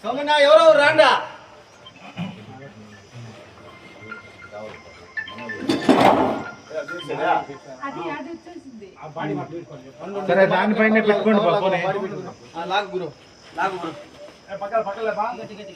సోమనా ఎవరెవరు రాండా సరే దానిపైన పెట్టుకోండి లాగు గురు పక్కల పక్కల పట్టుకోండి అది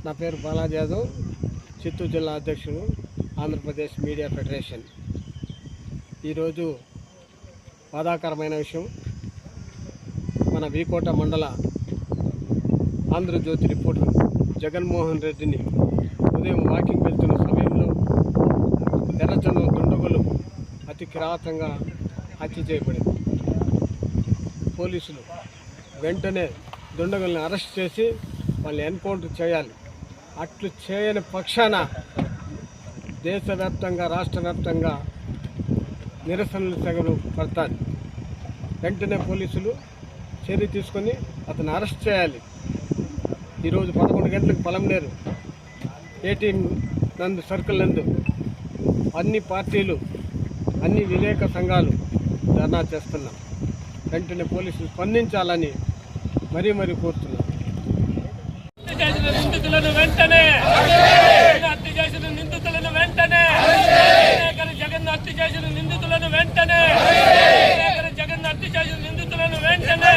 నా పేరు బాలాజీ యాదవ్, చిత్తూరు జిల్లా అధ్యక్షుడు, ఆంధ్రప్రదేశ్ మీడియా ఫెడరేషన్. ఈరోజు బాధాకరమైన విషయం. మన వీకోట మండల ఆంధ్రజ్యోతి రిపోర్టర్ జగన్మోహన్ రెడ్డిని ఉదయం వాకింగ్ వెళ్తున్న సమయంలో ఎర్రచందనం దుండగులు అతి కిరాతంగా హత్య చేయబడింది. పోలీసులు వెంటనే దుండగుల్ని అరెస్ట్ చేసి వాళ్ళని ఎన్కౌంటర్ చేయాలి. అట్లు చేయని పక్షాన దేశవ్యాప్తంగా రాష్ట్ర వ్యాప్తంగా నిరసనలు తెగలు పడతాయి. వెంటనే పోలీసులు చర్య తీసుకొని అతను అరెస్ట్ చేయాలి. ఈరోజు 11 గంటలకు పలంనేరు 18 నందు సర్కిల్ నందు అన్ని పార్టీలు అన్ని విలేక సంఘాలు ధర్నా చేస్తున్నాం. వెంటనే పోలీసులు స్పందించాలని మరీ కోరుతున్నాం. నిందితులను వెంటనే హత్య చేసిన నిందితులను వెంటనే జగన్ హత్య చేసిన నిందితులను వెంటనే జగన్ హత్య చేసిన నిందితులను వెంటనే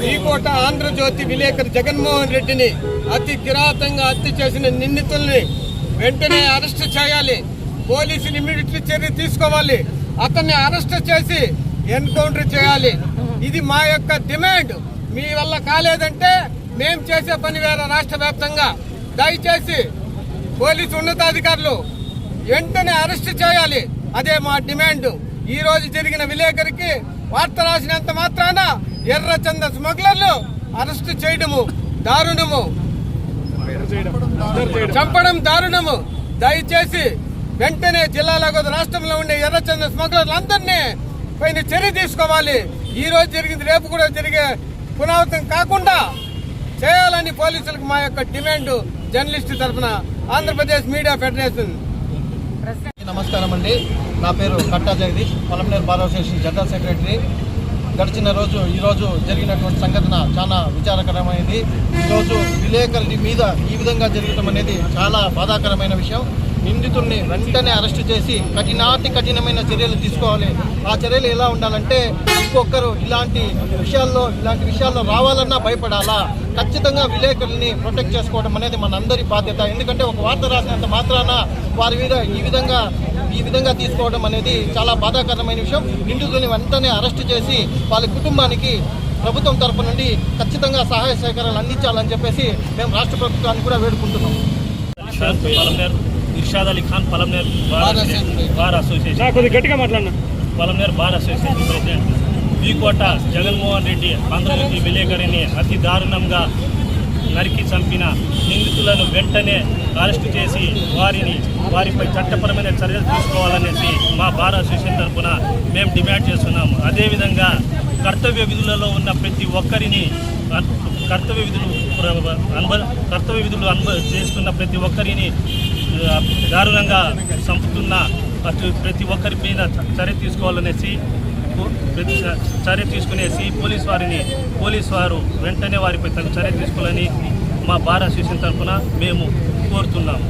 వీకోట ఆంధ్రజ్యోతి విలేకరు జగన్మోహన్ రెడ్డిని అతి కిరాతంగా హత్య చేసిన నిందితుల్ని వెంటనే అరెస్ట్ చేయాలి. పోలీసులు ఇమ్మీడియట్లీ చర్య తీసుకోవాలి. అతన్ని అరెస్ట్ చేసి ఎన్కౌంటర్ చేయాలి. ఇది మా యొక్క డిమాండ్. మీ వల్ల కాలేదంటే మేం చేసే పని వేరే. రాష్ట్ర వ్యాప్తంగా దయచేసి పోలీసు ఉన్నతాధికారులు వెంటనే అరెస్ట్ చేయాలి. అదే మా డిమాండ్. ఈ రోజు జరిగిన విలేకరికి వార్త రాసినంత మాత్రాన ఎర్రచంద స్మగ్లర్లు అరెస్ట్ చేయడము దారుణము, చంపడం దారుణము. దయచేసి వెంటనే జిల్లాలో రాష్ట్రంలో ఉండే ఎర్రచంద స్మగ్లర్లు అందరినీ పైన చర్య తీసుకోవాలి. ఈ రోజు జరిగింది రేపు కూడా జరిగే పునరావృతం కాకుండా చేయాలని పోలీసులకు మా యొక్క డిమాండ్. జర్నలిస్టు తరఫున ఆంధ్రప్రదేశ్ మీడియా ఫెడరేషన్. నమస్కారం అండి. నా పేరు Katta Jagadish, Palamaner bar association general secretary. ఈరోజు జరిగినటువంటి సంఘటన చాలా విచారకరమైనది. ఈరోజు విలేకరుల మీద ఈ విధంగా జరగడం అనేది చాలా బాధాకరమైన విషయం. నిందితుల్ని వెంటనే అరెస్టు చేసి కఠినమైన చర్యలు తీసుకోవాలి. ఆ చర్యలు ఎలా ఉండాలంటే ఇంకొకరు ఇలాంటి విషయాల్లో రావాలన్నా భయపడాలా. ఖచ్చితంగా విలేకరుల్ని ప్రొటెక్ట్ చేసుకోవడం అనేది మనందరి బాధ్యత. ఎందుకంటే ఒక వార్త రాసినంత మాత్రాన వారి మీద ఈ విధంగా తీసుకోవడం అనేది చాలా బాధాకరమైన విషయం. నిందితుల్ని వెంటనే అరెస్టు చేసి వాళ్ళ కుటుంబానికి ప్రభుత్వం తరపు నుండి ఖచ్చితంగా సహాయ సహకారాలు అందించాలని చెప్పేసి మేము రాష్ట్ర ప్రభుత్వాన్ని కూడా వేడుకుంటున్నాం. Irshad Ali Khan Palamaner bar association Palamaner bar association president. V Kota Jaganmohan Reddy Andhrajyothy విలేకరిని అతి దారుణంగా నరికి చంపిన నిందితులను వెంటనే అరెస్టు చేసి వారిపై చట్టపరమైన చర్యలు తీసుకోవాలనేసి మా బార్ అసోసియేషన్ తరఫున మేము డిమాండ్ చేస్తున్నాము. అదేవిధంగా కర్తవ్య విధులలో ఉన్న ప్రతి ఒక్కరిని కర్తవ్య విధులు చేస్తున్న ప్రతి ఒక్కరిని దారుణంగా చంపుతున్న ప్రతి ఒక్కరి మీద చర్య తీసుకునేసి పోలీసు వారు వెంటనే వారిపై చర్య తీసుకోవాలని మా బార్ అసోసియేషన్ తరఫున మేము కోరుతున్నాము.